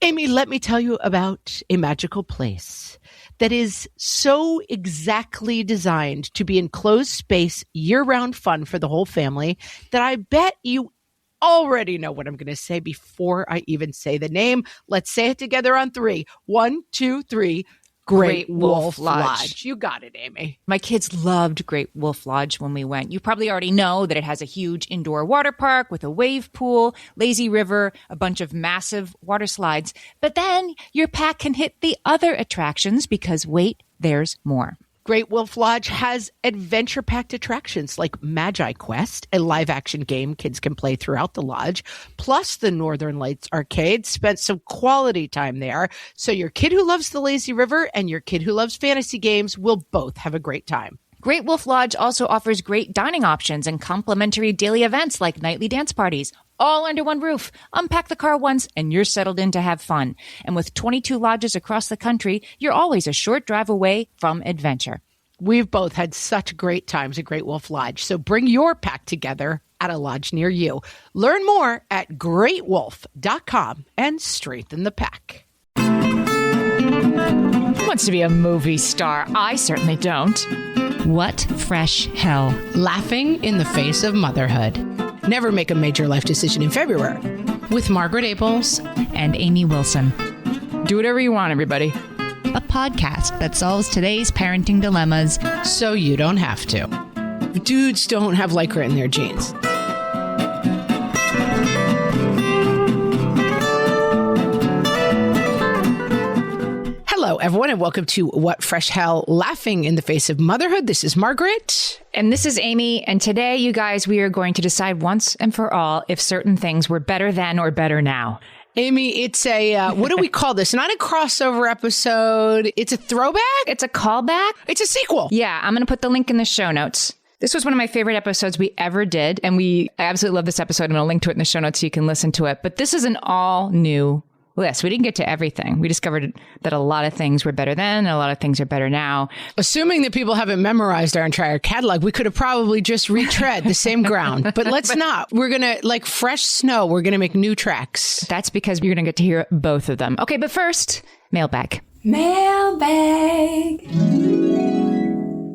Amy, let me tell you about a magical place that is so exactly designed to be enclosed space, year-round fun for the whole family that I bet you already know what I'm going to say before I even say the name. Let's say it together on 3. 1, 2, 3. Great Wolf Lodge. You got it, Amy. My kids loved Great Wolf Lodge when we went. You probably already know that it has a huge indoor water park with a wave pool, lazy river, a bunch of massive water slides. But then your pack can hit the other attractions because wait, there's more. Great Wolf Lodge has adventure-packed attractions like Magi Quest, a live-action game kids can play throughout the lodge, plus the Northern Lights Arcade. Spent some quality time there, so your kid who loves the lazy river and your kid who loves fantasy games will both have a great time. Great Wolf Lodge also offers great dining options and complimentary daily events like nightly dance parties, all under one roof. Unpack the car once and you're settled in to have fun. And with 22 lodges across the country, you're always a short drive away from adventure. We've both had such great times at Great Wolf Lodge, so bring your pack together at a lodge near you. Learn more at greatwolf.com and strengthen the pack. Who wants to be a movie star? I certainly don't. What fresh hell? Laughing in the face of motherhood. Never make a major life decision in February. With Margaret Abels and Amy Wilson. Do whatever you want, everybody. A podcast that solves today's parenting dilemmas so you don't have to. Dudes don't have Lycra in their jeans. Hello, everyone, and welcome to What Fresh Hell, Laughing in the Face of Motherhood. This is Margaret. And this is Amy. And today, you guys, we are going to decide once and for all if certain things were better then or better now. Amy, it's a, what do we call this? Not a crossover episode. It's a throwback? It's a callback? It's a sequel. Yeah, I'm going to put the link in the show notes. This was one of my favorite episodes we ever did. And I absolutely love this episode, and I'll link to it in the show notes so you can listen to it. But this is an all new list. We didn't get to everything. We discovered that a lot of things were better then, and a lot of things are better now. Assuming that people haven't memorized our entire catalog, we could have probably just retread the same ground. But let's not. We're going to, like fresh snow, we're going to make new tracks. That's because you're going to get to hear both of them. Okay, but first, mailbag. Mailbag.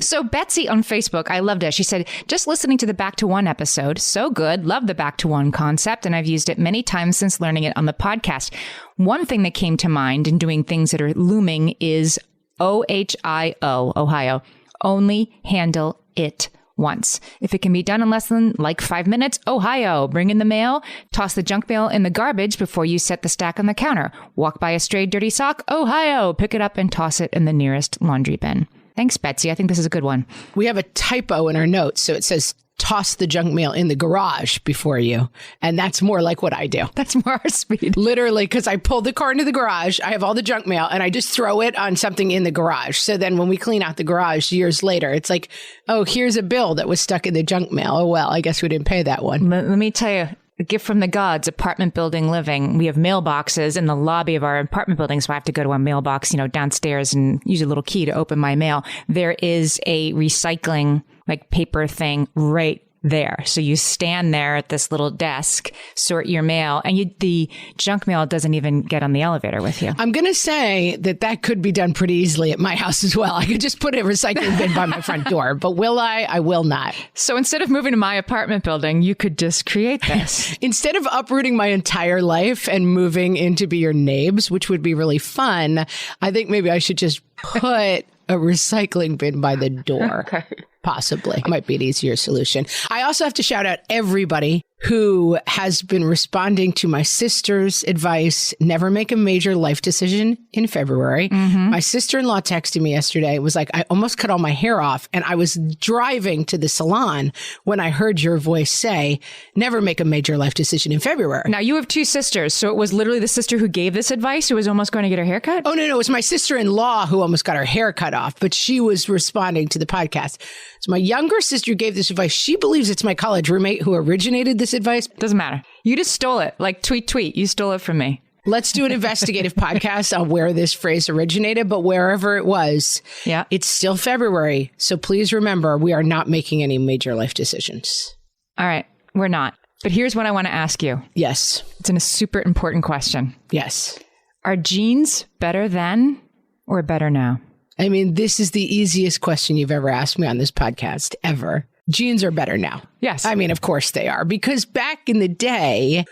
So Betsy on Facebook, I loved it. She said, just listening to the Back to One episode, so good. Love the Back to One concept, and I've used it many times since learning it on the podcast. One thing that came to mind in doing things that are looming is OHIO, Ohio, only handle it once. If it can be done in less than 5 minutes, Ohio, bring in the mail, toss the junk mail in the garbage before you set the stack on the counter. Walk by a stray dirty sock, Ohio, pick it up and toss it in the nearest laundry bin. Thanks, Betsy. I think this is a good one. We have a typo in our notes, so it says toss the junk mail in the garage before you. And that's more like what I do. That's more our speed. Literally, because I pull the car into the garage, I have all the junk mail, and I just throw it on something in the garage. So then when we clean out the garage years later, it's like, oh, here's a bill that was stuck in the junk mail. Oh, well, I guess we didn't pay that one. Let me tell you. A gift from the gods, apartment building living. We have mailboxes in the lobby of our apartment building, so I have to go to a mailbox, downstairs and use a little key to open my mail. There is a recycling, paper thing right there. So you stand there at this little desk, sort your mail, and the junk mail doesn't even get on the elevator with you. I'm going to say that could be done pretty easily at my house as well. I could just put a recycling bin by my front door, but will I? I will not. So instead of moving to my apartment building, you could just create this. Instead of uprooting my entire life and moving in to be your neighbors, which would be really fun, I think maybe I should just put a recycling bin by the door. Okay. Possibly. Might be an easier solution. I also have to shout out everybody who has been responding to my sister's advice, never make a major life decision in February. Mm-hmm. My sister-in-law texted me yesterday. It was like, I almost cut all my hair off, and I was driving to the salon when I heard your voice say, never make a major life decision in February. Now, you have two sisters, so it was literally the sister who gave this advice who was almost going to get her hair cut? Oh, no, it was my sister-in-law who almost got her hair cut off, but she was responding to the podcast. So my younger sister gave this advice. She believes it's my college roommate who originated this advice. Doesn't matter. You just stole it. Like tweet. You stole it from me. Let's do an investigative podcast on where this phrase originated, but wherever it was, it's still February. So please remember, we are not making any major life decisions. All right. We're not. But here's what I want to ask you. Yes. It's a super important question. Yes. Are jeans better then or better now? I mean, this is the easiest question you've ever asked me on this podcast, ever. Jeans are better now. Yes. I mean, of course they are, because back in the day,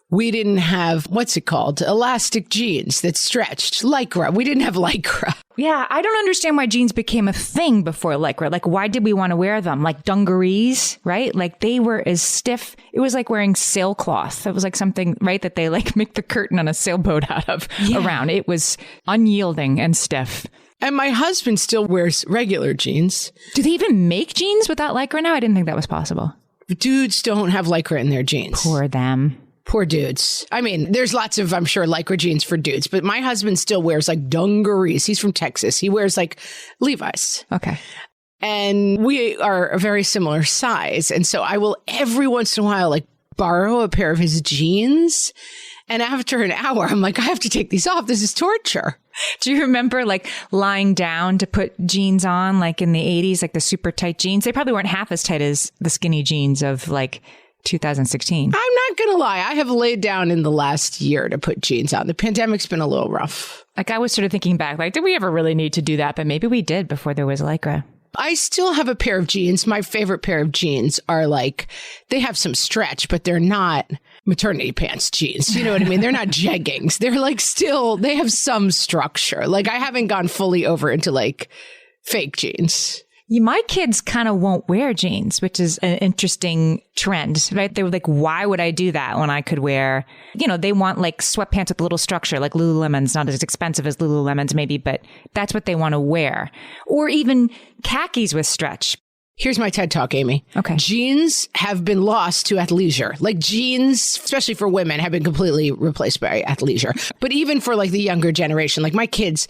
we didn't have, what's it called? Elastic jeans that stretched. Lycra. We didn't have Lycra. Yeah, I don't understand why jeans became a thing before Lycra. Like, why did we want to wear them? Like dungarees, right? Like they were as stiff. It was like wearing sailcloth. It was like something, right, that they like make the curtain on a sailboat out of around. It was unyielding and stiff. And my husband still wears regular jeans. Do they even make jeans without Lycra now? I didn't think that was possible. Dudes don't have Lycra in their jeans. Poor them. Poor dudes. I mean, there's lots of, I'm sure, Lycra jeans for dudes, but my husband still wears like dungarees. He's from Texas. He wears like Levi's. Okay. And we are a very similar size. And so I will every once in a while like borrow a pair of his jeans. And after an hour, I'm like, I have to take these off. This is torture. Do you remember like lying down to put jeans on like in the 80s, like the super tight jeans? They probably weren't half as tight as the skinny jeans of like 2016. I'm not going to lie. I have laid down in the last year to put jeans on. The pandemic's been a little rough. Like I was sort of thinking back, like, did we ever really need to do that? But maybe we did before there was Lycra. I still have a pair of jeans. My favorite pair of jeans are like, they have some stretch, but they're not maternity pants jeans. You know what I mean? They're not jeggings. They're like still, they have some structure. Like I haven't gone fully over into like fake jeans. My kids kind of won't wear jeans, which is an interesting trend, right? They were like, why would I do that when I could wear, you know, they want like sweatpants with a little structure, like Lululemon's, not as expensive as Lululemon's maybe, but that's what they want to wear. Or even khakis with stretch. Here's my TED Talk, Amy. Okay. Jeans have been lost to athleisure. Like jeans, especially for women, have been completely replaced by athleisure. But even for like the younger generation, like my kids,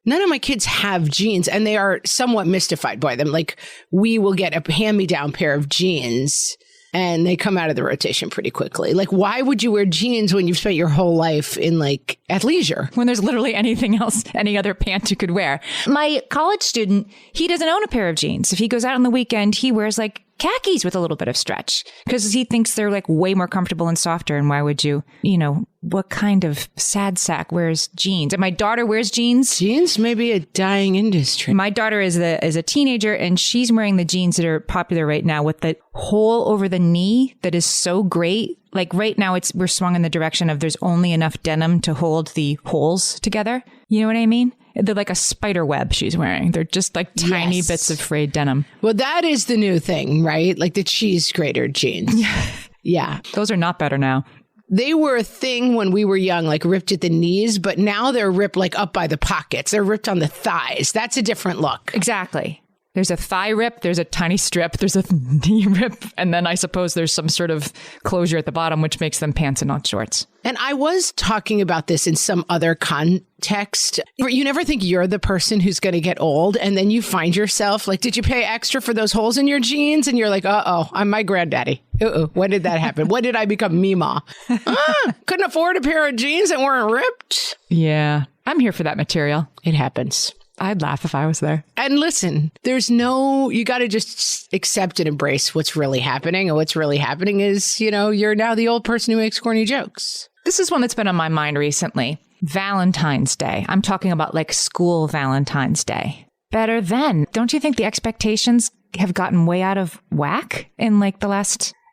none of my kids have jeans and they are somewhat mystified by them. Like we will get a hand-me-down pair of jeans and they come out of the rotation pretty quickly. Like, why would you wear jeans when you've spent your whole life in like athleisure? When there's literally anything else, any other pants you could wear. My college student, he doesn't own a pair of jeans. If he goes out on the weekend, he wears like khakis with a little bit of stretch because he thinks they're like way more comfortable and softer. And why would you, you know, what kind of sad sack wears jeans? And my daughter wears jeans. Jeans may be a dying industry. My daughter is a teenager and she's wearing the jeans that are popular right now with the hole over the knee that is so great. Like right now we're swung in the direction of there's only enough denim to hold the holes together. You know what I mean? They're like a spider web she's wearing. They're just like tiny bits of frayed denim. Well, that is the new thing, right? Like the cheese grater jeans. Yeah. Those are not better now. They were a thing when we were young, like ripped at the knees, but now they're ripped like up by the pockets. They're ripped on the thighs. That's a different look. Exactly. There's a thigh rip, there's a tiny strip, there's a knee rip, and then I suppose there's some sort of closure at the bottom, which makes them pants and not shorts. And I was talking about this in some other context. You never think you're the person who's going to get old, and then you find yourself like, did you pay extra for those holes in your jeans? And you're like, uh-oh, I'm my granddaddy. Uh-oh, when did that happen? When did I become Mima? Couldn't afford a pair of jeans that weren't ripped? Yeah, I'm here for that material. It happens. I'd laugh if I was there. And listen, you got to just accept and embrace what's really happening. And what's really happening is, you know, you're now the old person who makes corny jokes. This is one that's been on my mind recently. Valentine's Day. I'm talking about like school Valentine's Day. Better then. Don't you think the expectations have gotten way out of whack in like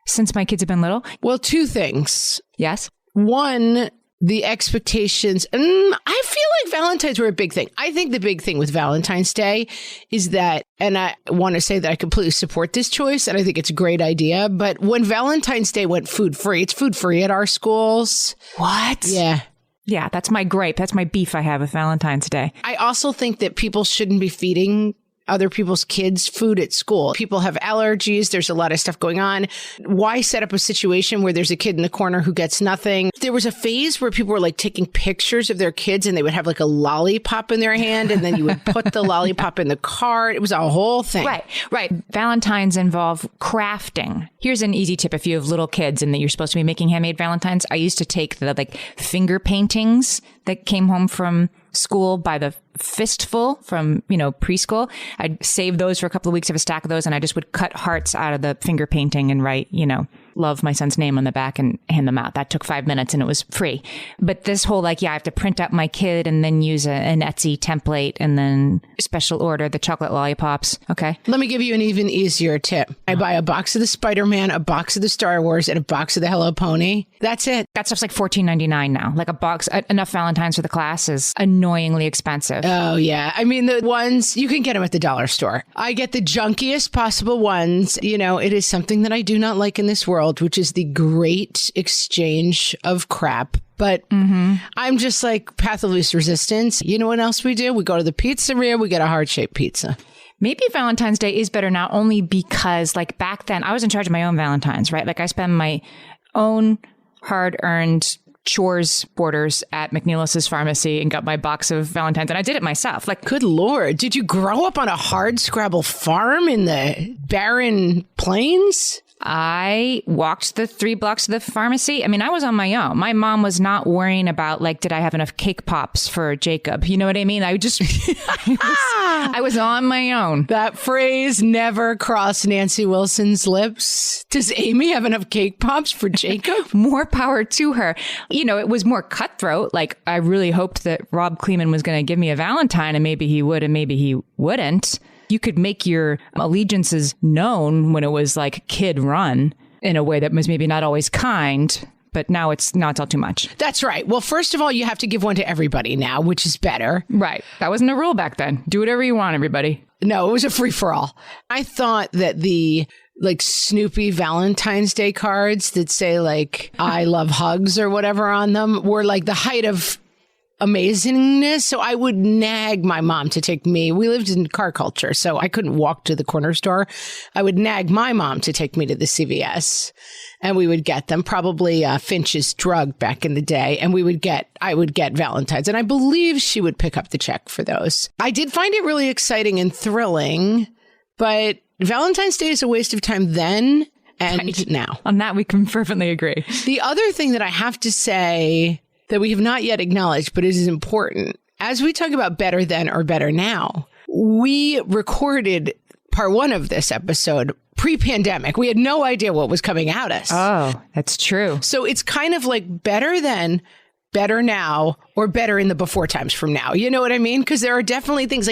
since my kids have been little? Well, two things. Yes. One, the expectations. I feel like Valentine's were a big thing. I think the big thing with Valentine's Day is that, and I want to say that I completely support this choice, and I think it's a great idea, but when Valentine's Day went food free, it's food free at our schools. What? Yeah. Yeah, that's my gripe. That's my beef I have with Valentine's Day. I also think that people shouldn't be feeding other people's kids food at school. People have allergies. There's a lot of stuff going on. Why set up a situation where there's a kid in the corner who gets nothing? There was a phase where people were like taking pictures of their kids and they would have like a lollipop in their hand and then you would put the lollipop in the cart. It was a whole thing. Right. Valentines involve crafting. Here's an easy tip if you have little kids and that you're supposed to be making handmade Valentines. I used to take the like finger paintings that came home from school by the fistful from, preschool. I'd save those for a couple of weeks of a stack of those and I just would cut hearts out of the finger painting and write, love my son's name on the back and hand them out. That took 5 minutes and it was free. But this whole I have to print out my kid and then use an Etsy template and then special order the chocolate lollipops. Okay. Let me give you an even easier tip. I buy a box of the Spider-Man, a box of the Star Wars, and a box of the Hello Pony. That's it. That stuff's like $14.99 now. Like a box, enough Valentine's for the class is annoyingly expensive. Oh, yeah. I mean, the ones, you can get them at the dollar store. I get the junkiest possible ones. It is something that I do not like in this world, which is the great exchange of crap. But I'm just like path of least resistance. You know what else we do? We go to the pizzeria, we get a heart-shaped pizza. Maybe Valentine's Day is better now only because back then I was in charge of my own Valentine's, right? I spend my own hard-earned chores orders at McNeilis's pharmacy and got my box of Valentine's. And I did it myself. Good Lord. Did you grow up on a hardscrabble farm in the barren plains? I walked the 3 blocks to the pharmacy. I mean, I was on my own. My mom was not worrying about did I have enough cake pops for Jacob? You know what I mean? I just, I was on my own. That phrase never crossed Nancy Wilson's lips. Does Amy have enough cake pops for Jacob? More power to her. It was more cutthroat. I really hoped that Rob Kleeman was going to give me a Valentine and maybe he would and maybe he wouldn't. You could make your allegiances known when it was kid run in a way that was maybe not always kind, but now it's all too much. That's right. Well, first of all, you have to give one to everybody now, which is better. Right. That wasn't a rule back then. Do whatever you want, everybody. No, it was a free for all. I thought that the Snoopy Valentine's Day cards that say I love hugs or whatever on them were the height of amazingness. So I would nag my mom to take me. We lived in car culture, so I couldn't walk to the corner store. I would nag my mom to take me to the CVS and we would get them, probably Finch's Drug back in the day. And I would get Valentine's. And I believe she would pick up the check for those. I did find it really exciting and thrilling, but Valentine's Day is a waste of time then and now. On that, we can fervently agree. The other thing that I have to say that we have not yet acknowledged, but it is important. As we talk about better then or better now, we recorded part 1 of this episode pre-pandemic. We had no idea what was coming at us. Oh, that's true. So it's kind of better then, better now, or better in the before times from now. You know what I mean? Because there are definitely things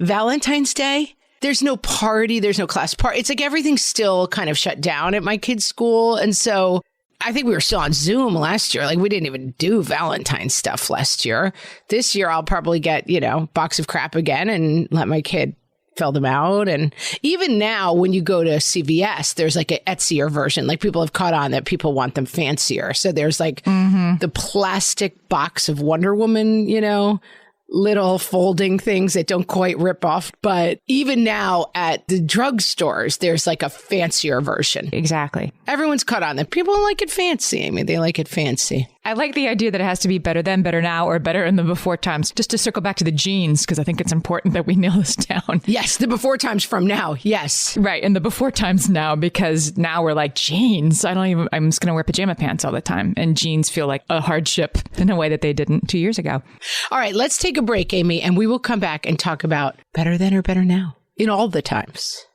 Valentine's Day. There's no party. There's no class party. It's everything's still kind of shut down at my kid's school. And so I think we were still on Zoom last year. We didn't even do Valentine's stuff last year. This year, I'll probably get, box of crap again and let my kid fill them out. And even now, when you go to CVS, there's an Etsyr version. People have caught on that people want them fancier. So there's the plastic box of Wonder Woman, little folding things that don't quite rip off. But even now at the drugstores, there's a fancier version. Exactly. Everyone's caught on that. People like it fancy. I mean, they like it fancy. I like the idea that it has to be better then, better now, or better in the before times. Just to circle back to the jeans, because I think it's important that we nail this down. Yes, the before times from now. Yes. Right. And the before times now, because now we're jeans. I'm just going to wear pajama pants all the time. And jeans feel like a hardship in a way that they didn't 2 years ago. All right, let's take a break, Amy, and we will come back and talk about better then or better now in all the times.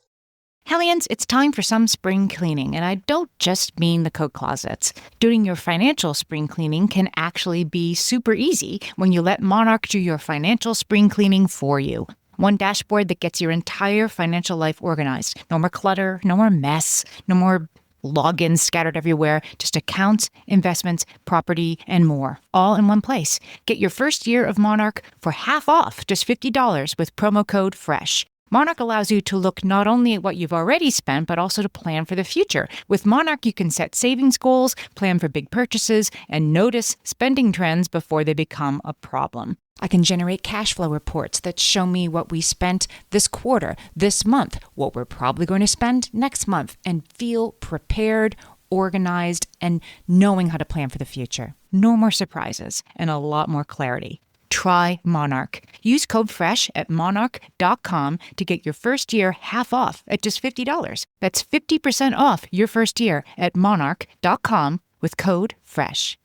Hellions, it's time for some spring cleaning, and I don't just mean the coat closets. Doing your financial spring cleaning can actually be super easy when you let Monarch do your financial spring cleaning for you. One dashboard that gets your entire financial life organized. No more clutter, no more mess, no more logins scattered everywhere, just accounts, investments, property, and more, all in one place. Get your first year of Monarch for half off, just $50 with promo code FRESH. Monarch allows you to look not only at what you've already spent, but also to plan for the future. With Monarch, you can set savings goals, plan for big purchases, and notice spending trends before they become a problem. I can generate cash flow reports that show me what we spent this quarter, this month, what we're probably going to spend next month, and feel prepared, organized, and knowing how to plan for the future. No more surprises and a lot more clarity. Try Monarch. Use code FRESH at monarch.com to get your first year half off at just $50. That's 50% off your first year at monarch.com with code FRESH.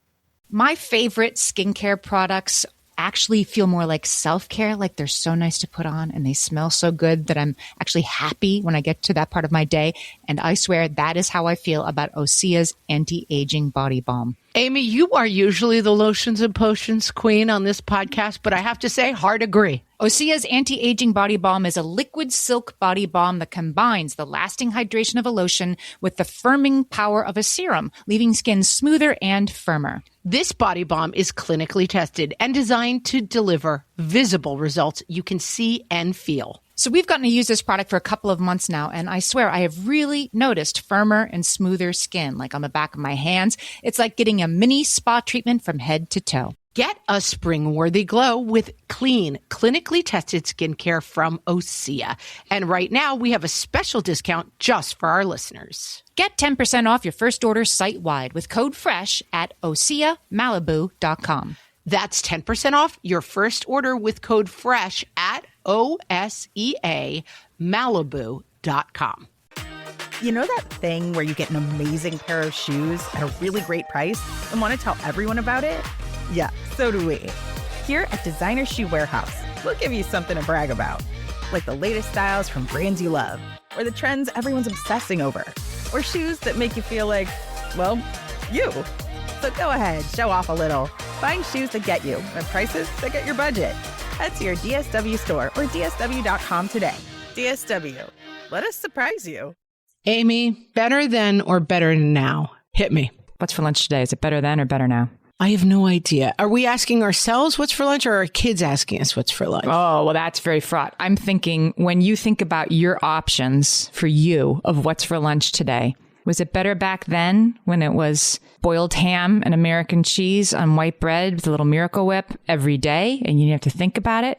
My favorite skincare products actually feel more like self-care, like they're so nice to put on and they smell so good that I'm actually happy when I get to that part of my day. And I swear that is how I feel about Osea's anti-aging body balm. Amy, you are usually the lotions and potions queen on this podcast, but I have to say, hard agree. Osea's anti-aging body balm is a liquid silk body balm that combines the lasting hydration of a lotion with the firming power of a serum, leaving skin smoother and firmer. This body balm is clinically tested and designed to deliver visible results you can see and feel. So we've gotten to use this product for a couple of months now, and I swear I have really noticed firmer and smoother skin, like on the back of my hands. It's like getting a mini spa treatment from head to toe. Get a spring-worthy glow with clean, clinically tested skincare from Osea. And right now, we have a special discount just for our listeners. Get 10% off your first order site-wide with code FRESH at OseaMalibu.com. That's 10% off your first order with code FRESH at OSEAMalibu.com. You know that thing where you get an amazing pair of shoes at a really great price and want to tell everyone about it? Yeah, so do we. Here at Designer Shoe Warehouse, we'll give you something to brag about, like the latest styles from brands you love, or the trends everyone's obsessing over, or shoes that make you feel like, well, you. So go ahead, show off a little. Find shoes that get you at prices that get your budget. Head to your DSW store or DSW.com today. DSW, let us surprise you. Amy, better then or better now? Hit me. What's for lunch today? Is it better then or better now? I have no idea. Are we asking ourselves what's for lunch, or are kids asking us what's for lunch? Oh, well, that's very fraught. I'm thinking when you think about your options for you of what's for lunch today, was it better back then when it was boiled ham and American cheese on white bread with a little Miracle Whip every day and you didn't have to think about it,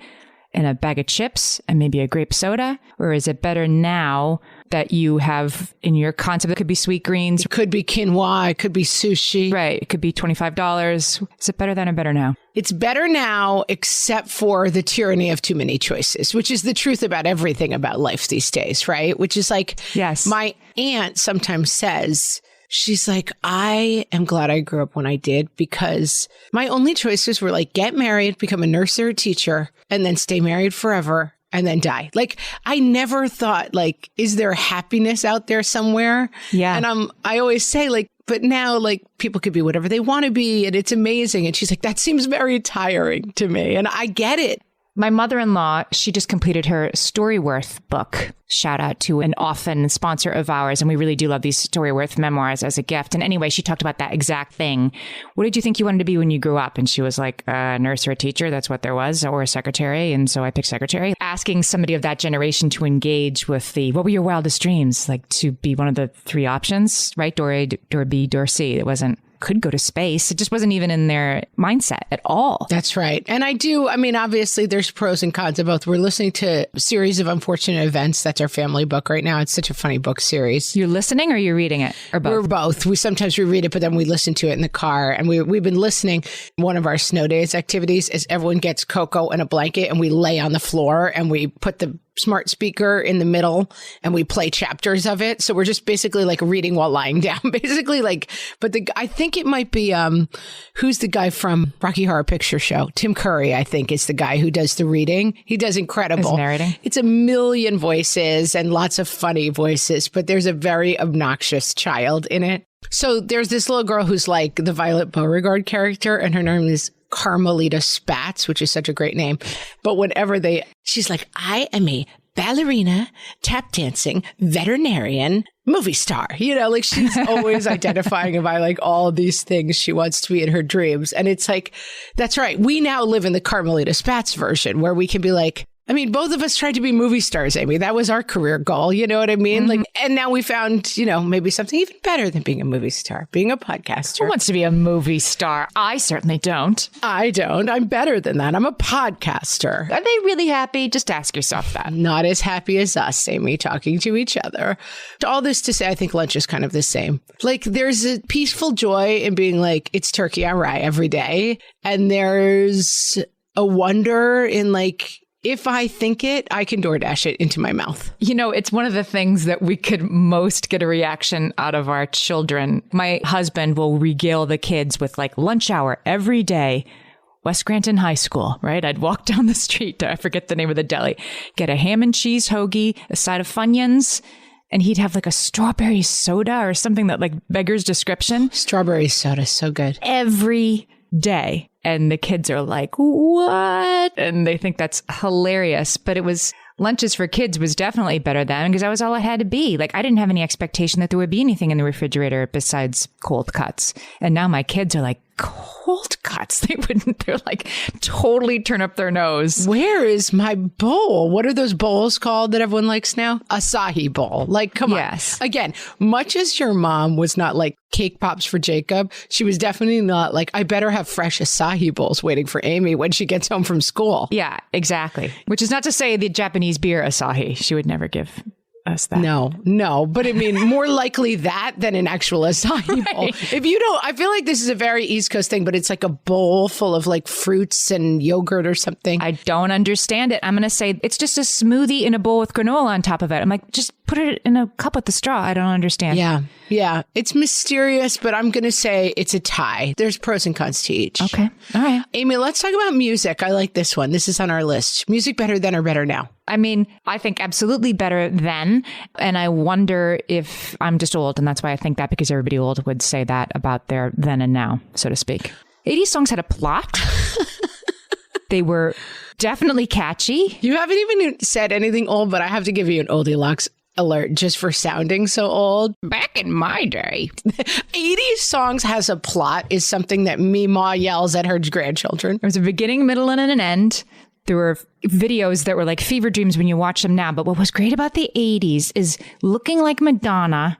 and a bag of chips and maybe a grape soda? Or is it better now that you have in your concept, it could be sweet greens. It could be quinoa. It could be sushi. Right. It could be $25. Is it better then or better now? It's better now, except for the tyranny of too many choices, which is the truth about everything about life these days, right? Which is like, yes, my aunt sometimes says, she's like, I am glad I grew up when I did, because my only choices were like, get married, become a nurse or a teacher, and then stay married forever. And then die. Like, I never thought, like, is there happiness out there somewhere? Yeah. And I always say, like, but now, like, people could be whatever they want to be, and it's amazing. And she's like, that seems very tiring to me. And I get it. My mother-in-law, she just completed her Storyworth book. Shout out to an often sponsor of ours. And we really do love these Storyworth memoirs as a gift. And anyway, she talked about that exact thing. What did you think you wanted to be when you grew up? And she was like, a nurse or a teacher. That's what there was, or a secretary. And so I picked secretary. Asking somebody of that generation to engage with what were your wildest dreams? Like to be one of the three options, right? Door A, door B, door C. It wasn't could go to space. It just wasn't even in their mindset at all. That's right. And I mean, obviously there's pros and cons of both. We're listening to a series of unfortunate events. That's our family book right now. It's such a funny book series. You're listening or you're reading it, or both? We're both. We sometimes read it, but then we listen to it in the car. And we've been listening. One of our snow days activities is everyone gets cocoa and a blanket and we lay on the floor and we put the smart speaker in the middle and we play chapters of it. So we're just basically like reading while lying down, basically like, but I think it might be, who's the guy from Rocky Horror Picture Show? Tim Curry, I think, is the guy who does the reading. He does incredible. Is narrating. It's a million voices and lots of funny voices, but there's a very obnoxious child in it. So there's this little girl who's like the Violet Beauregard character, and her name is Carmelita Spatz, which is such a great name. But whenever she's like, I am a ballerina, tap dancing, veterinarian, movie star. You know, like she's always identifying by like all these things she wants to be in her dreams. And it's like, that's right. We now live in the Carmelita Spatz version where we can be like, I mean, both of us tried to be movie stars, Amy. That was our career goal. You know what I mean? Like, and now we found, maybe something even better than being a movie star, being a podcaster. Who wants to be a movie star? I certainly don't. I don't. I'm better than that. I'm a podcaster. Are they really happy? Just ask yourself that. Not as happy as us, Amy, talking to each other. All this to say, I think lunch is kind of the same. Like, there's a peaceful joy in being like, it's turkey on rye every day. And there's a wonder in like, if I think it, I can DoorDash it into my mouth. You know, it's one of the things that we could most get a reaction out of our children. My husband will regale the kids with like lunch hour every day. West Granton High School, right? I'd walk down the street to, I forget the name of the deli, get a ham and cheese hoagie, a side of Funyuns, and he'd have like a strawberry soda or something that like beggars description. Strawberry soda, so good. Every day. And the kids are like, what? And they think that's hilarious. But it was, lunches for kids was definitely better then because that was all it had to be. Like I didn't have any expectation that there would be anything in the refrigerator besides cold cuts. And now my kids are like, cold cuts? They're like totally turn up their nose. Where is my bowl? What are those bowls called that everyone likes now? Acai bowl. Like, come on. Again, much as your mom was not like cake pops for Jacob, she was definitely not like, I better have fresh acai bowls waiting for Amy when she gets home from school. Yeah, exactly. Which is not to say the Japanese beer acai. She would never give us that. No. But I mean, more likely that than an actual acai bowl. If you don't, I feel like this is a very East Coast thing, but it's like a bowl full of like fruits and yogurt or something. I don't understand it. I'm going to say it's just a smoothie in a bowl with granola on top of it. I'm like, just put it in a cup with the straw. I don't understand. Yeah. It's mysterious, but I'm going to say it's a tie. There's pros and cons to each. Okay. All right. Amy, let's talk about music. I like this one. This is on our list. Music better then or better now? I mean, I think absolutely better then. And I wonder if I'm just old. And that's why I think that, because everybody old would say that about their then and now, so to speak. 80s songs had a plot. They were definitely catchy. You haven't even said anything old, but I have to give you an oldie locks alert just for sounding so old. Back in my day, 80s songs has a plot is something that Meemaw yells at her grandchildren. There was a beginning, middle, and an end. There were videos that were like fever dreams when you watch them now. But what was great about the 80s is looking like Madonna.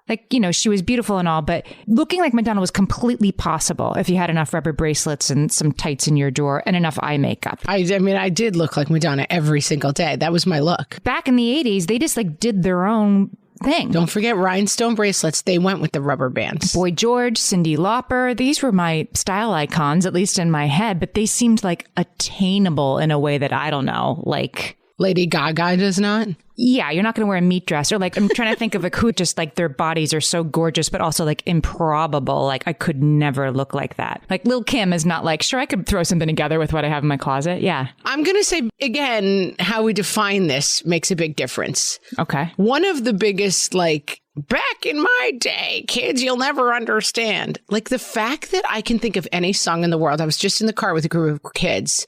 Like, you know, she was beautiful and all, but looking like Madonna was completely possible if you had enough rubber bracelets and some tights in your drawer and enough eye makeup. I mean, I did look like Madonna every single day. That was my look. Back in the 80s, they just like did their own thing. Don't forget rhinestone bracelets. They went with the rubber bands. Boy George, Cyndi Lauper, these were my style icons, at least in my head, but they seemed like attainable in a way that I don't know, like Lady Gaga does not. Yeah, you're not going to wear a meat dress. Or like, I'm trying to think of like who just like their bodies are so gorgeous, but also like improbable. Like I could never look like that. Like Lil' Kim is not like, sure, I could throw something together with what I have in my closet. Yeah. I'm going to say, again, how we define this makes a big difference. Okay. One of the biggest, like, back in my day, kids, you'll never understand. Like the fact that I can think of any song in the world. I was just in the car with a group of kids.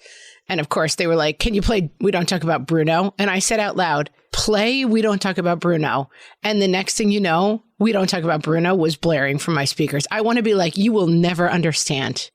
And of course, they were like, can you play We Don't Talk About Bruno? And I said out loud, play We Don't Talk About Bruno. And the next thing you know, We Don't Talk About Bruno was blaring from my speakers. I want to be like, you will never understand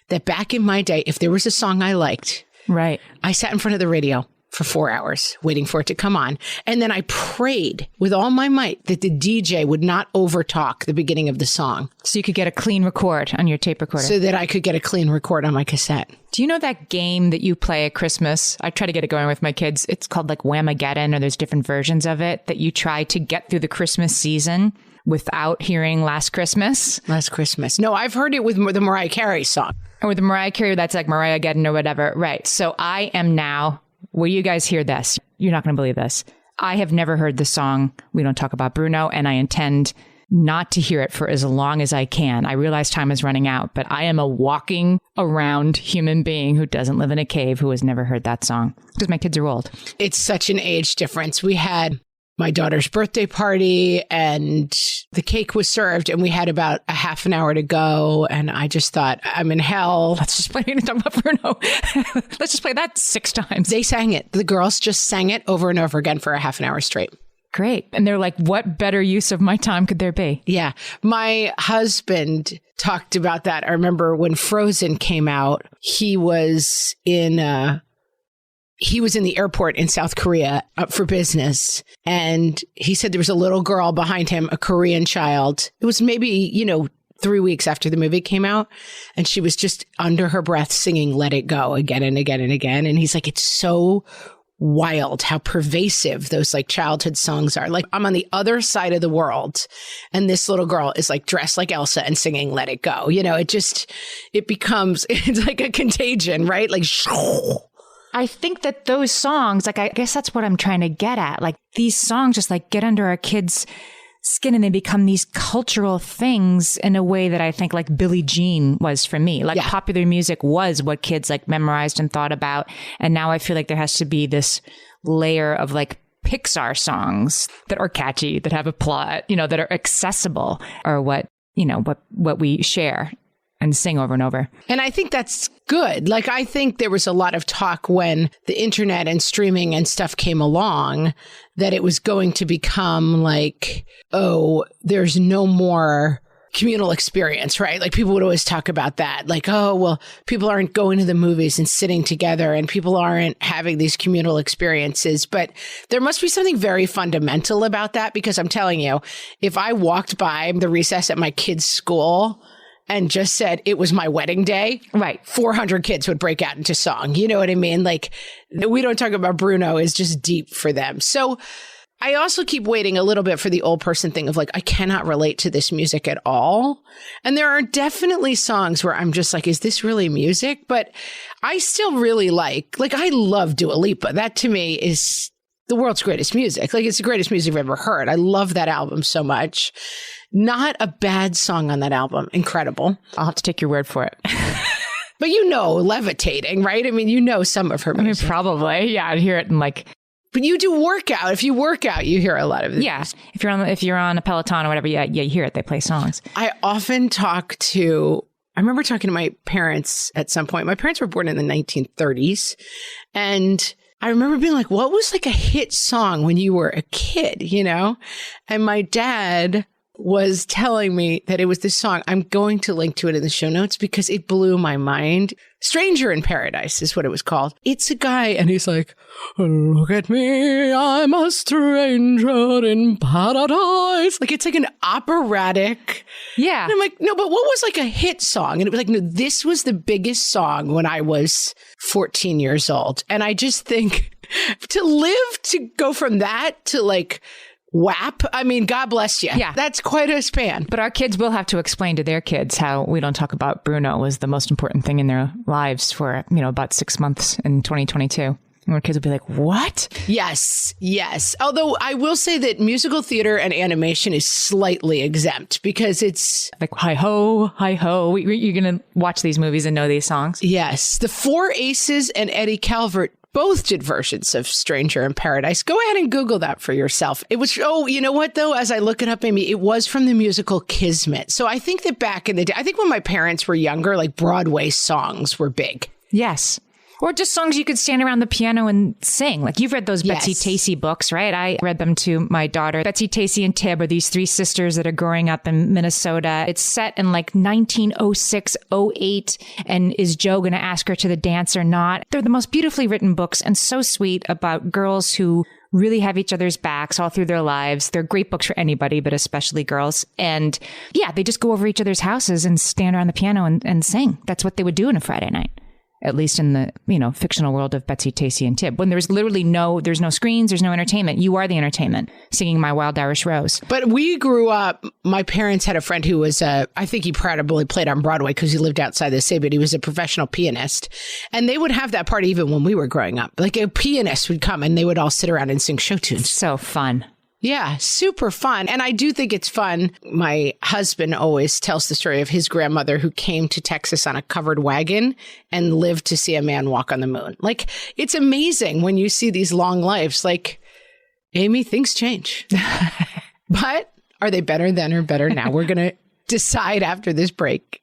that back in my day, if there was a song I liked, right, I sat in front of the radio for 4 hours waiting for it to come on. And then I prayed with all my might that the DJ would not overtalk the beginning of the song. So you could get a clean record on your tape recorder. So that I could get a clean record on my cassette. Do you know that game that you play at Christmas? I try to get it going with my kids. It's called like Whamageddon, or there's different versions of it that you try to get through the Christmas season without hearing Last Christmas. Last Christmas. No, I've heard it with the Mariah Carey song. Or with the Mariah Carey, that's like Mariah-geddon or whatever. Right. So I am now... Will you guys hear this? You're not going to believe this. I have never heard the song We Don't Talk About Bruno, and I intend not to hear it for as long as I can. I realize time is running out, but I am a walking around human being who doesn't live in a cave who has never heard that song because my kids are old. It's such an age difference. We had my daughter's birthday party and the cake was served and we had about a half an hour to go. And I just thought, I'm in hell. Let's just play Talk About Bruno. Let's just play that 6 times. They sang it. The girls just sang it over and over again for a half an hour straight. Great. And they're like, what better use of my time could there be? Yeah. My husband talked about that. I remember when Frozen came out, he was in the airport in South Korea for business. And he said there was a little girl behind him, a Korean child. It was maybe, 3 weeks after the movie came out. And she was just under her breath singing Let It Go again and again and again. And he's like, it's so wild how pervasive those like childhood songs are. Like I'm on the other side of the world and this little girl is like dressed like Elsa and singing Let It Go. It's like a contagion, right? Like, I think that those songs, like, I guess that's what I'm trying to get at. Like these songs just like get under our kids' skin and they become these cultural things in a way that I think like Billie Jean was for me. Like popular music was what kids like memorized and thought about. And now I feel like there has to be this layer of like Pixar songs that are catchy, that have a plot, that are accessible, or what we share and sing over and over. And I think that's good. Like, I think there was a lot of talk when the internet and streaming and stuff came along that it was going to become like, oh, there's no more communal experience, right? Like, people would always talk about that. Like, oh, well, people aren't going to the movies and sitting together and people aren't having these communal experiences. But there must be something very fundamental about that, because I'm telling you, if I walked by the recess at my kid's school and just said it was my wedding day, right, 400 kids would break out into song. You know what I mean? Like, we don't talk about Bruno is just deep for them. So I also keep waiting a little bit for the old person thing of like, I cannot relate to this music at all. And there are definitely songs where I'm just like, is this really music? But I still really like I love Dua Lipa. That to me is the world's greatest music. Like, it's the greatest music I've ever heard. I love that album so much. Not a bad song on that album. Incredible. I'll have to take your word for it. But Levitating, right? I mean, some of her music. Probably. Yeah, I'd hear it in like... But you do workout. If you work out, you hear a lot of it. Yeah. If you're on a Peloton or whatever, you hear it. They play songs. I often I remember talking to my parents at some point. My parents were born in the 1930s. And I remember being like, what was like a hit song when you were a kid, And my dad was telling me that it was this song. I'm going to link to it in the show notes because it blew my mind. Stranger in Paradise is what it was called. It's a guy and he's like, look at me, I'm a stranger in paradise. Like, it's like an operatic. Yeah. And I'm like, no, but what was like a hit song? And it was like, no, this was the biggest song when I was 14 years old. And I just think to go from that to like WAP. I mean, God bless you. Yeah. That's quite a span. But our kids will have to explain to their kids how We Don't Talk About Bruno was the most important thing in their lives for, about 6 months in 2022. And our kids will be like, what? Yes. Although I will say that musical theater and animation is slightly exempt because it's like, hi ho, hi ho. You're going to watch these movies and know these songs. Yes. The Four Aces and Eddie Calvert both did versions of Stranger in Paradise. Go ahead and Google that for yourself. It was, you know what, though? As I look it up, Amy, it was from the musical Kismet. So I think that back in the day, I think when my parents were younger, like Broadway songs were big. Yes. Or just songs you could stand around the piano and sing. Like, you've read those Betsy Tacy books, right? I read them to my daughter. Betsy Tacy and Tib are these three sisters that are growing up in Minnesota. It's set in like 1906, 08. And is Joe going to ask her to the dance or not? They're the most beautifully written books and so sweet about girls who really have each other's backs all through their lives. They're great books for anybody, but especially girls. And yeah, they just go over each other's houses and stand around the piano and sing. That's what they would do on a Friday night. At least in the, fictional world of Betsy, Tacy, and Tib. When there's literally there's no screens, there's no entertainment. You are the entertainment, singing My Wild Irish Rose. But we grew up, my parents had a friend who was, I think he probably played on Broadway because he lived outside the city, but he was a professional pianist. And they would have that party even when we were growing up. Like, a pianist would come and they would all sit around and sing show tunes. So fun. Yeah, super fun. And I do think it's fun. My husband always tells the story of his grandmother who came to Texas on a covered wagon and lived to see a man walk on the moon. Like, it's amazing when you see these long lives. Like, Amy, things change. But are they better then or better now? We're going to decide after this break.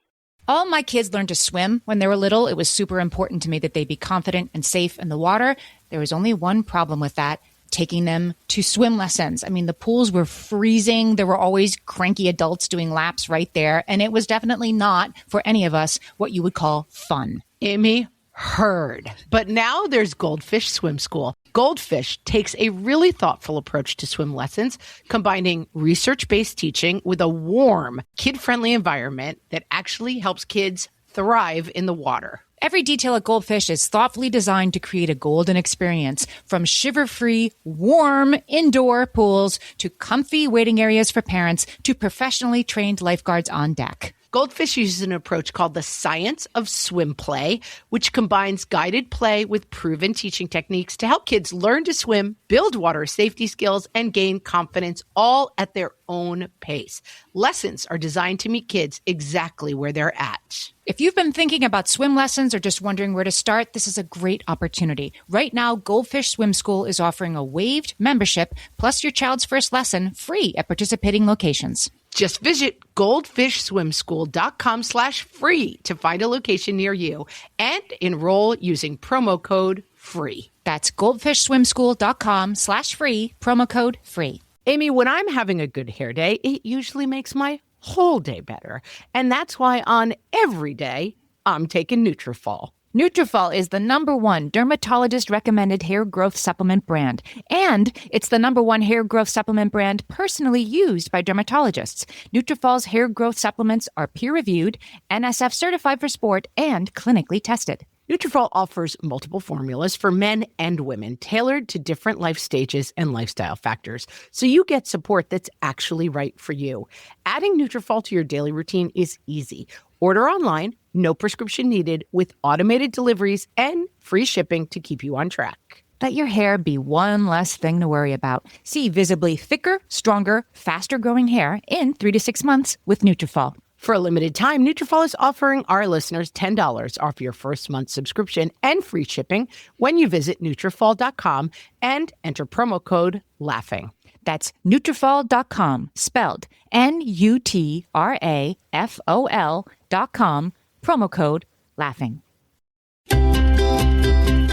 All my kids learned to swim when they were little. It was super important to me that they be confident and safe in the water. There was only one problem with that: taking them to swim lessons. I mean, the pools were freezing. There were always cranky adults doing laps right there. And it was definitely not, for any of us, what you would call fun. Amy, heard. But now there's Goldfish Swim School. Goldfish takes a really thoughtful approach to swim lessons, combining research-based teaching with a warm, kid-friendly environment that actually helps kids thrive in the water. Every detail at Goldfish is thoughtfully designed to create a golden experience, from shiver-free, warm indoor pools to comfy waiting areas for parents to professionally trained lifeguards on deck. Goldfish uses an approach called the science of swim play, which combines guided play with proven teaching techniques to help kids learn to swim, build water safety skills, and gain confidence all at their own pace. Lessons are designed to meet kids exactly where they're at. If you've been thinking about swim lessons or just wondering where to start, this is a great opportunity. Right now, Goldfish Swim School is offering a waived membership plus your child's first lesson free at participating locations. Just visit goldfishswimschool.com/free to find a location near you and enroll using promo code FREE. That's goldfishswimschool.com/free, promo code FREE. Amy, when I'm having a good hair day, it usually makes my whole day better. And that's why on every day, I'm taking Nutrafol. Nutrafol is the #1 dermatologist-recommended hair growth supplement brand. And it's the #1 hair growth supplement brand personally used by dermatologists. Nutrafol's hair growth supplements are peer-reviewed, NSF certified for sport, and clinically tested. Nutrafol offers multiple formulas for men and women, tailored to different life stages and lifestyle factors, so you get support that's actually right for you. Adding Nutrafol to your daily routine is easy. Order online, no prescription needed, with automated deliveries and free shipping to keep you on track. Let your hair be one less thing to worry about. See visibly thicker, stronger, faster-growing hair in 3 to 6 months with Nutrafol. For a limited time, Nutrafol is offering our listeners $10 off your first month subscription and free shipping when you visit Nutrafol.com and enter promo code LAUGHING. That's Nutrafol.com, spelled Nutrafol.com, promo code LAUGHING.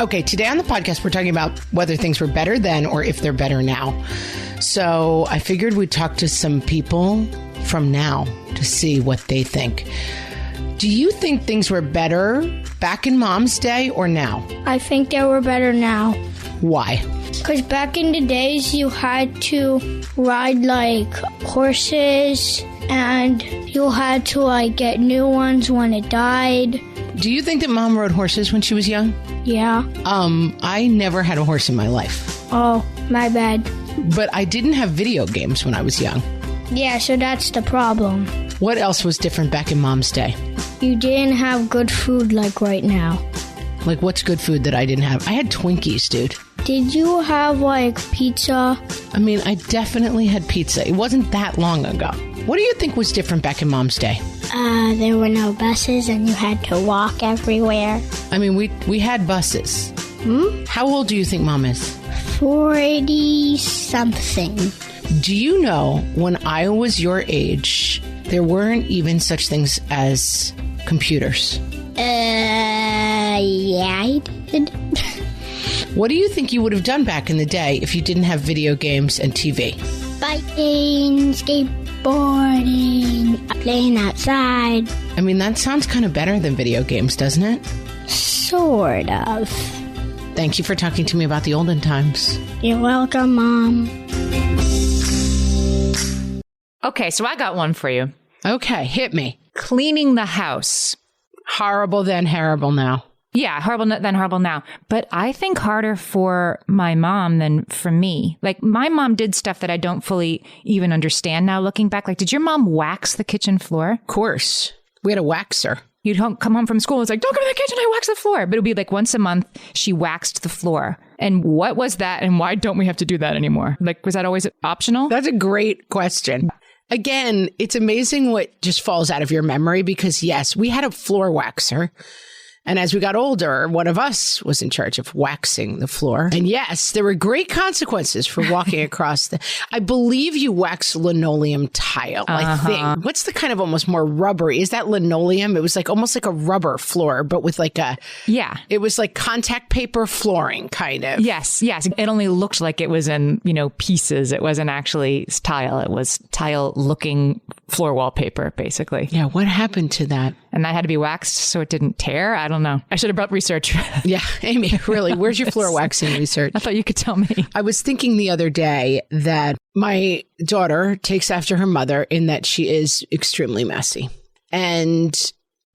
Okay, today on the podcast, we're talking about whether things were better then or if they're better now. So I figured we'd talk to some people from now to see what they think. Do you think things were better back in Mom's day or now? I think they were better now. Why? Because back in the days, you had to ride like horses and you had to like get new ones when it died. Do you think that Mom rode horses when she was young? Yeah. I never had a horse in my life. Oh, my bad. But I didn't have video games when I was young. Yeah, so that's the problem. What else was different back in Mom's day? You didn't have good food like right now. Like, what's good food that I didn't have? I had Twinkies, dude. Did you have like pizza? I mean, I definitely had pizza. It wasn't that long ago. What do you think was different back in Mom's day? There were no buses and you had to walk everywhere. I mean, we had buses. How old do you think Mom is? 40-something. Do you know when I was your age, there weren't even such things as computers? Yeah, I did. What do you think you would have done back in the day if you didn't have video games and TV? Biking, skateboarding, playing outside. I mean, that sounds kind of better than video games, doesn't it? Sort of. Thank you for talking to me about the olden times. You're welcome, Mom. Okay, so I got one for you. Okay, hit me. Cleaning the house. Horrible then, horrible now. Yeah, horrible then, horrible now. But I think harder for my mom than for me. Like, my mom did stuff that I don't fully even understand now looking back. Like, did your mom wax the kitchen floor? Of course. We had a waxer. You'd come home from school and it's like, don't go to the kitchen, I wax the floor. But it would be like once a month, she waxed the floor. And what was that? And why don't we have to do that anymore? Like, was that always optional? That's a great question. Again, it's amazing what just falls out of your memory because, yes, we had a floor waxer. And as we got older, one of us was in charge of waxing the floor. And yes, there were great consequences for walking across the... I believe you wax linoleum tile, I think. What's the kind of almost more rubbery? Is that linoleum? It was like almost like a rubber floor, but with like a... Yeah. It was like contact paper flooring, kind of. Yes. It only looked like it was in, pieces. It wasn't actually tile. It was tile-looking floor wallpaper, basically. Yeah, what happened to that? And that had to be waxed so it didn't tear? I don't know. I should have brought research. Yeah, Amy, really, where's your floor waxing research? I thought you could tell me. I was thinking the other day that my daughter takes after her mother in that she is extremely messy. And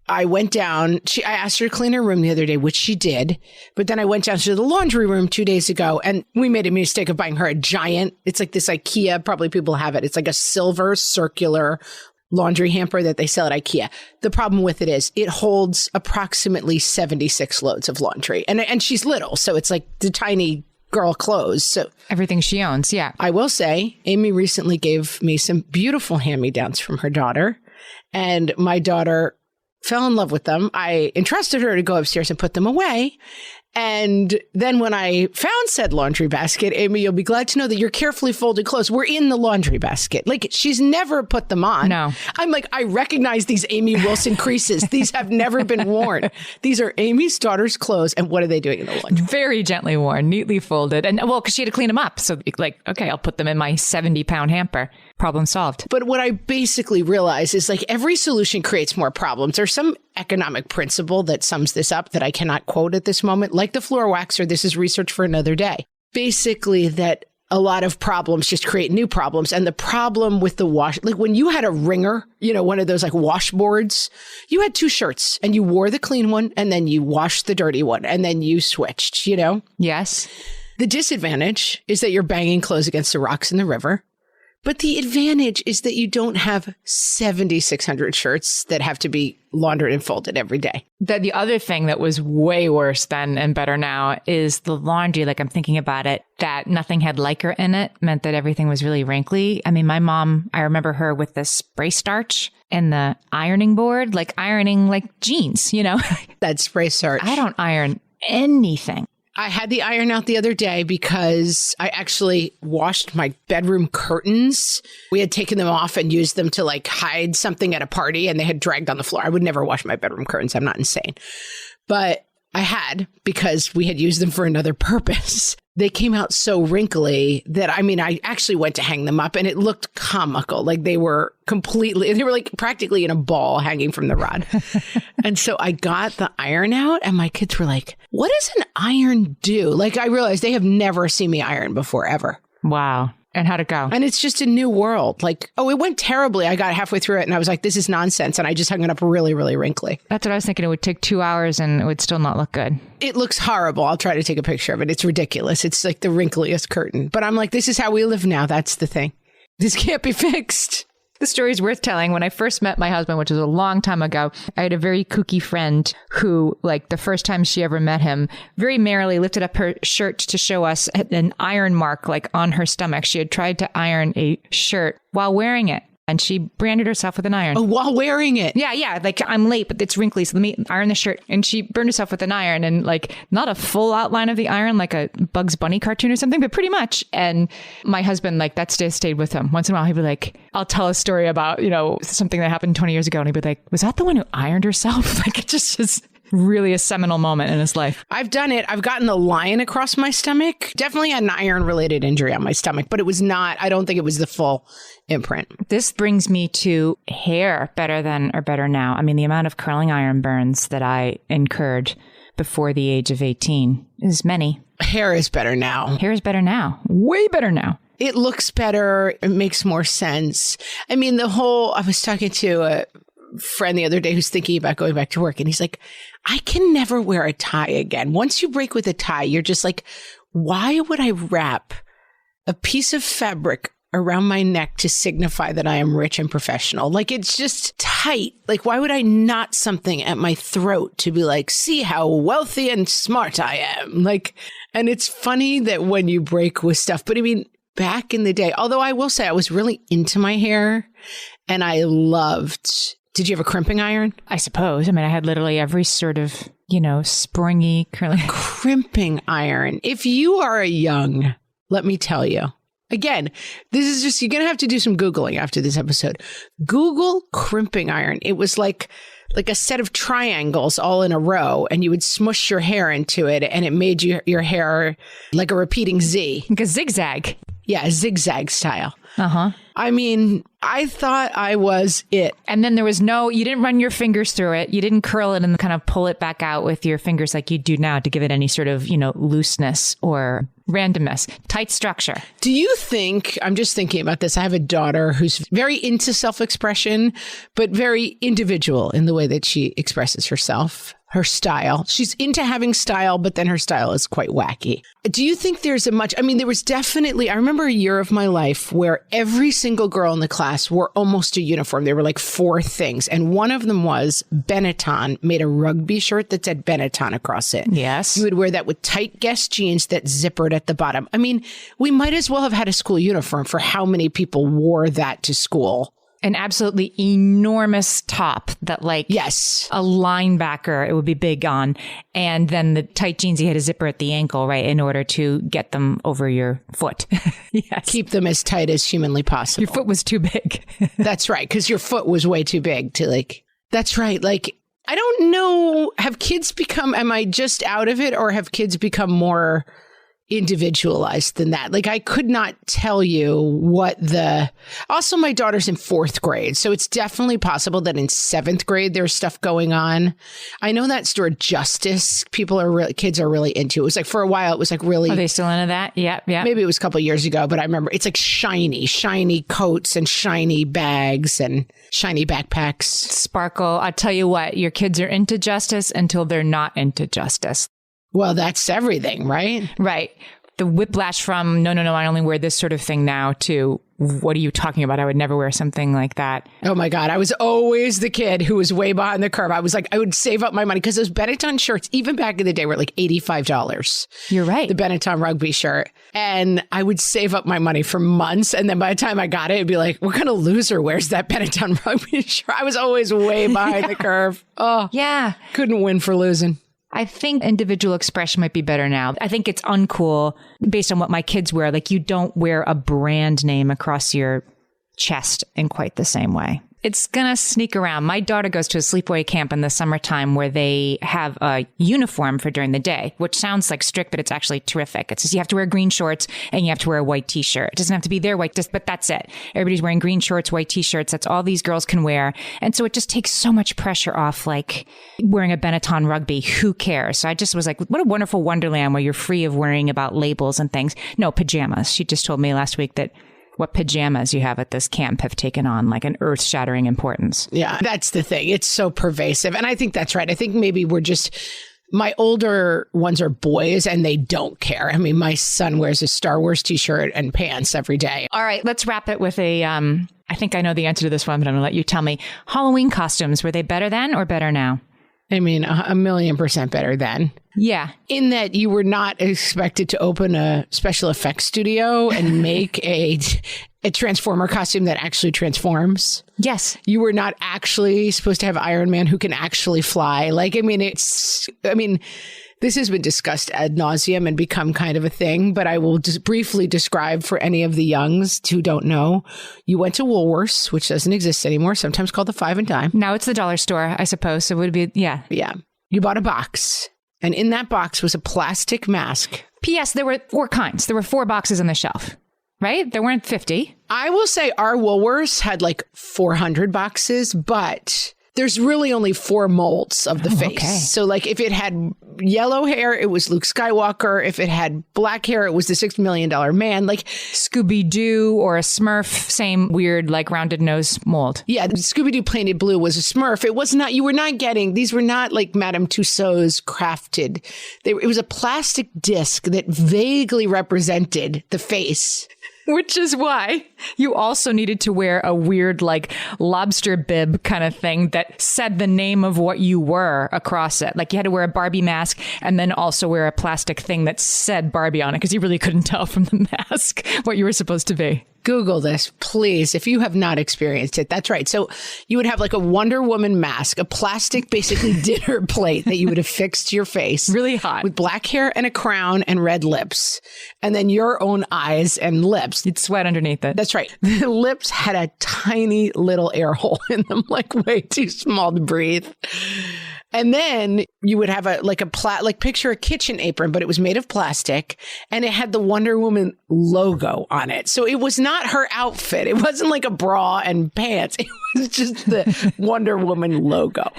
I went down, I asked her to clean her room the other day, which she did. But then I went down to the laundry room 2 days ago and we made a mistake of buying her a giant. It's like this IKEA, probably people have it. It's like a silver circular laundry hamper that they sell at IKEA. The problem with it is it holds approximately 76 loads of laundry. And she's little, so it's like the tiny girl clothes. So Everything she owns. Yeah. I will say, Amy recently gave me some beautiful hand-me-downs from her daughter, and my daughter fell in love with them. I entrusted her to go upstairs and put them away. And then when I found said laundry basket, Amy, you'll be glad to know that your carefully folded clothes were in the laundry basket. Like, she's never put them on. No. I'm like, I recognize these Amy Wilson creases. These have never been worn. These are Amy's daughter's clothes. And what are they doing in the laundry? Very gently worn, neatly folded. And well, because she had to clean them up. So like, okay, I'll put them in my 70-pound hamper. Problem solved. But what I basically realize is like every solution creates more problems. There's some economic principle that sums this up that I cannot quote at this moment, like the floor waxer. This is research for another day. Basically, that a lot of problems just create new problems. And the problem with the wash, like when you had a wringer, you know, one of those like washboards, you had two shirts and you wore the clean one and then you washed the dirty one and then you switched, you know? Yes. The disadvantage is that you're banging clothes against the rocks in the river. But the advantage is that you don't have 7,600 shirts that have to be laundered and folded every day. The other thing that was way worse then and better now is the laundry. Like, I'm thinking about it, that nothing had Lycra in it meant that everything was really wrinkly. I mean, my mom, I remember her with the spray starch and the ironing board, like ironing like jeans, you know? That spray starch. I don't iron anything. I had the iron out the other day because I actually washed my bedroom curtains. We had taken them off and used them to like hide something at a party and they had dragged on the floor. I would never wash my bedroom curtains. I'm not insane. But I had because we had used them for another purpose. They came out so wrinkly that, I mean, I actually went to hang them up and it looked comical. Like they were like practically in a ball hanging from the rod. And so I got the iron out and my kids were like, what does an iron do? Like I realized they have never seen me iron before, ever. Wow. And how'd it go? And it's just a new world. Like, oh, it went terribly. I got halfway through it and I was like, this is nonsense. And I just hung it up really, really wrinkly. That's what I was thinking. It would take 2 hours and it would still not look good. It looks horrible. I'll try to take a picture of it. It's ridiculous. It's like the wrinkliest curtain. But I'm like, this is how we live now. That's the thing. This can't be fixed. The story is worth telling. When I first met my husband, which was a long time ago, I had a very kooky friend who, like the first time she ever met him, very merrily lifted up her shirt to show us an iron mark like on her stomach. She had tried to iron a shirt while wearing it. And she branded herself with an iron. Oh, while wearing it? Yeah. Like, I'm late, but it's wrinkly, so let me iron the shirt. And she burned herself with an iron, and like, not a full outline of the iron, like a Bugs Bunny cartoon or something, but pretty much. And my husband, like, that stayed with him. Once in a while, he'd be like, I'll tell a story about, you know, something that happened 20 years ago. And he'd be like, was that the one who ironed herself? Like, it just is really a seminal moment in his life. I've done it. I've gotten a line across my stomach. Definitely had an iron-related injury on my stomach, but it was not, I don't think it was the full imprint. This brings me to hair better now. I mean, the amount of curling iron burns that I incurred before the age of 18 is many. Hair is better now. Hair is better now. Way better now. It looks better. It makes more sense. I mean, I was talking to a friend the other day who's thinking about going back to work, and he's like, I can never wear a tie again. Once you break with a tie, you're just like, why would I wrap a piece of fabric around my neck to signify that I am rich and professional? Like, it's just tight. Like, why would I knot something at my throat to be like, see how wealthy and smart I am? Like, and it's funny that when you break with stuff, but I mean, back in the day, although I will say I was really into my hair and I loved. Did you have a crimping iron? I suppose. I mean, I had literally every sort of, you know, springy, curly. Crimping iron. If you are a young, let me tell you. Again, this is just, you're going to have to do some Googling after this episode. Google crimping iron. It was like a set of triangles all in a row, and you would smush your hair into it, and it made your hair like a repeating Z. Like a zigzag. Yeah, a zigzag style. Uh-huh. I mean, I thought I was it. And then there was you didn't run your fingers through it. You didn't curl it and kind of pull it back out with your fingers like you do now to give it any sort of, you know, looseness or randomness. Tight structure. Do you think, I'm just thinking about this, I have a daughter who's very into self-expression, but very individual in the way that she expresses herself. her style. She's into having style, but then her style is quite wacky. Do you think there was definitely, I remember a year of my life where every single girl in the class wore almost a uniform. There were like 4 things. And one of them was Benetton made a rugby shirt that said Benetton across it. Yes. You would wear that with tight Guess jeans that zippered at the bottom. I mean, we might as well have had a school uniform for how many people wore that to school. An absolutely enormous top that yes, a linebacker, it would be big on. And then the tight jeans, you had a zipper at the ankle, right? In order to get them over your foot. Yes. Keep them as tight as humanly possible. Your foot was too big. That's right. Because your foot was way too big to that's right. I don't know. Have kids am I just out of it, or have kids become more individualized than that? I could not tell you also my daughter's in 4th grade. So it's definitely possible that in 7th grade, there's stuff going on. I know that store Justice, kids are really into. It was for a while, it was really. Are they still into that? Yeah. Maybe it was a couple of years ago, but I remember it's shiny coats and shiny bags and shiny backpacks. Sparkle. I'll tell you what, your kids are into Justice until they're not into Justice. Well, that's everything, right? Right. The whiplash from, no, I only wear this sort of thing now, to, what are you talking about? I would never wear something like that. Oh my God. I was always the kid who was way behind the curve. I was I would save up my money because those Benetton shirts, even back in the day, were $85. You're right. The Benetton rugby shirt. And I would save up my money for months. And then by the time I got it, it'd be what kind of loser wears that Benetton rugby shirt? I was always way behind the curve. Oh, yeah. Couldn't win for losing. I think individual expression might be better now. I think it's uncool based on what my kids wear. You don't wear a brand name across your chest in quite the same way. It's going to sneak around. My daughter goes to a sleepaway camp in the summertime where they have a uniform for during the day, which sounds strict, but it's actually terrific. It says you have to wear green shorts and you have to wear a white t-shirt. It doesn't have to be their white, but that's it. Everybody's wearing green shorts, white t-shirts. That's all these girls can wear. And so it just takes so much pressure off, wearing a Benetton rugby. Who cares? So I just was what a wonderful wonderland where you're free of worrying about labels and things. No, pajamas. She just told me last week that what pajamas you have at this camp have taken on an earth-shattering importance. Yeah, that's the thing. It's so pervasive. And I think that's right. I think maybe my older ones are boys and they don't care. I mean, my son wears a Star Wars t-shirt and pants every day. All right, let's wrap it with I think I know the answer to this one, but I'm going to let you tell me. Halloween costumes, were they better then or better now? I mean, 1,000,000% better then. Yeah. In that you were not expected to open a special effects studio and make a Transformer costume that actually transforms. Yes. You were not actually supposed to have Iron Man who can actually fly. This has been discussed ad nauseum and become kind of a thing, but I will just briefly describe for any of the youngs who don't know. You went to Woolworths, which doesn't exist anymore, sometimes called the Five and Dime. Now it's the dollar store, I suppose. So it would be, yeah. Yeah. You bought a box, and in that box was a plastic mask. P.S. There were 4 kinds. There were 4 boxes on the shelf, right? There weren't 50. I will say our Woolworths had 400 boxes, but there's really only 4 molds of the face. Okay. So if it had yellow hair, it was Luke Skywalker. If it had black hair, it was the $6 Million Man. Scooby-Doo or a Smurf, same weird rounded nose mold. Yeah, Scooby-Doo painted blue was a Smurf. It was not, you were not getting, these were not Madame Tussauds crafted. It was a plastic disc that vaguely represented the face. Which is why you also needed to wear a weird lobster bib kind of thing that said the name of what you were across it. You had to wear a Barbie mask and then also wear a plastic thing that said Barbie on it because you really couldn't tell from the mask what you were supposed to be. Google this, please, if you have not experienced it. That's right. So you would have a Wonder Woman mask, a plastic, basically dinner plate that you would have fixed to your face. Really hot. With black hair and a crown and red lips. And then your own eyes and lips. You'd sweat underneath it. That's right. The lips had a tiny little air hole in them, way too small to breathe. And then you would have picture a kitchen apron, but it was made of plastic and it had the Wonder Woman logo on it. So it was not her outfit. It wasn't a bra and pants. It was just the Wonder Woman logo.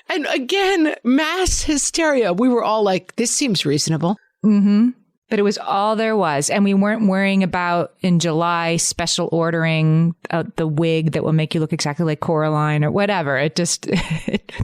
And again, mass hysteria. We were all this seems reasonable. Mm-hmm. But it was all there was. And we weren't worrying about in July special ordering the wig that will make you look exactly like Coraline or whatever. It just,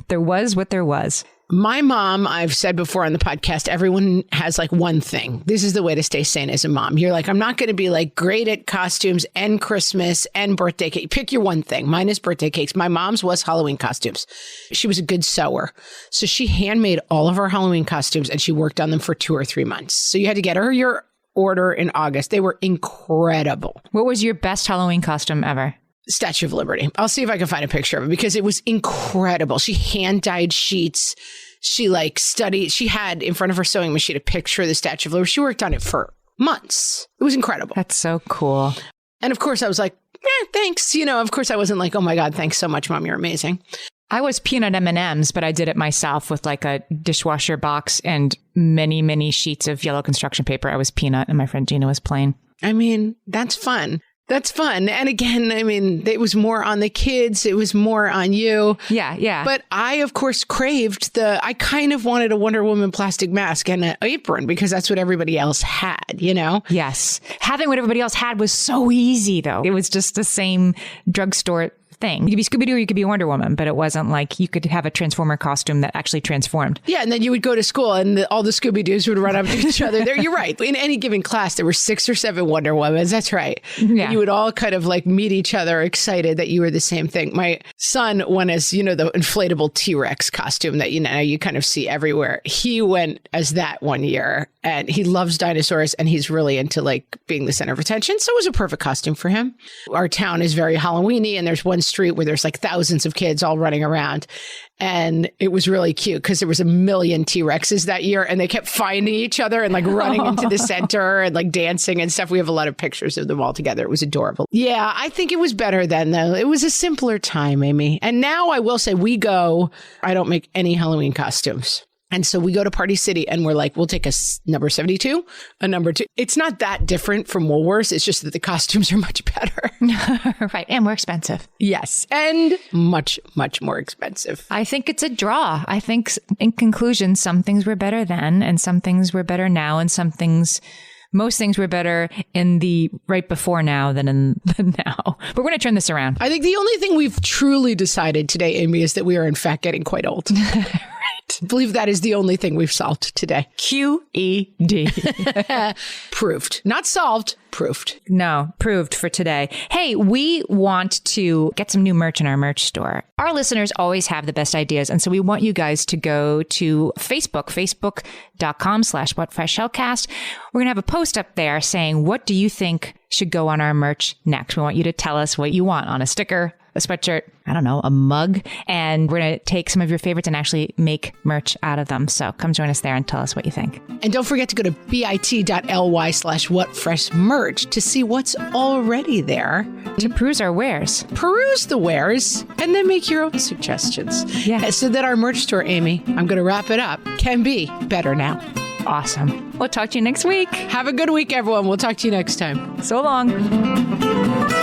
there was what there was. My mom, I've said before on the podcast, everyone has like one thing. This is the way to stay sane as a mom. You're like, I'm not going to be like great at costumes and Christmas and birthday cake. Pick your one thing. Mine is birthday cakes. My mom's was Halloween costumes. She was a good sewer. So she handmade all of our Halloween costumes and she worked on them for 2 or 3 months. So you had to get her your order in August. They were incredible. What was your best Halloween costume ever? Statue of Liberty. I'll see if I can find a picture of it because it was incredible. She hand dyed sheets. She like studied. She had in front of her sewing machine a picture of the Statue of Liberty. She worked on it for months. It was incredible. That's so cool. And of course I was like, thanks. You know, of course I wasn't like, oh my God, thanks so much, Mom. You're amazing. I was peanut M&Ms, but I did it myself with like a dishwasher box and many, many sheets of yellow construction paper. I was peanut and my friend Gina was plain. I mean, that's fun. That's fun. And again, I mean, it was more on the kids. It was more on you. Yeah, yeah. But I, of course, craved I kind of wanted a Wonder Woman plastic mask and an apron because that's what everybody else had, you know? Yes. Having what everybody else had was so easy, though. It was just the same drugstore thing. You could be Scooby-Doo or you could be Wonder Woman, but it wasn't like you could have a Transformer costume that actually transformed. Yeah, and then you would go to school and all the Scooby-Doos would run up to each other. You're right. In any given class, there were 6 or 7 Wonder Womans. That's right. Yeah. And you would all kind of like meet each other excited that you were the same thing. My son went as, you know, the inflatable T-Rex costume that, you know, you kind of see everywhere. He went as that one year and he loves dinosaurs and he's really into like being the center of attention. So it was a perfect costume for him. Our town is very Halloween-y and there's one street where there's like thousands of kids all running around. And it was really cute because there was 1 million T-Rexes that year and they kept finding each other and like running into the center and like dancing and stuff. We have a lot of pictures of them all together. It was adorable. Yeah, I think it was better then though. It was a simpler time, Amy. And now I will say I don't make any Halloween costumes. And so we go to Party City and we're like, we'll take a number 72, a number 2. It's not that different from Woolworths. It's just that the costumes are much better. Right. And more expensive. Yes. And much, much more expensive. I think it's a draw. I think in conclusion, some things were better then and some things were better now and most things were better in the right before now than in the now. But we're going to turn this around. I think the only thing we've truly decided today, Amy, is that we are in fact getting quite old. I believe that is the only thing we've solved today. QED. Proved. Not solved, proved. No, proved for today. Hey, we want to get some new merch in our merch store. Our listeners always have the best ideas. And so we want you guys to go to Facebook, facebook.com/whatfreshhellcast. We're going to have a post up there saying, what do you think should go on our merch next? We want you to tell us what you want on a sticker, a sweatshirt, I don't know, a mug. And we're going to take some of your favorites and actually make merch out of them. So come join us there and tell us what you think. And don't forget to go to bit.ly/whatfreshmerch to see what's already there. To peruse our wares. Peruse the wares and then make your own suggestions. Yeah. So that our merch store, Amy, I'm going to wrap it up, can be better now. Awesome. We'll talk to you next week. Have a good week, everyone. We'll talk to you next time. So long.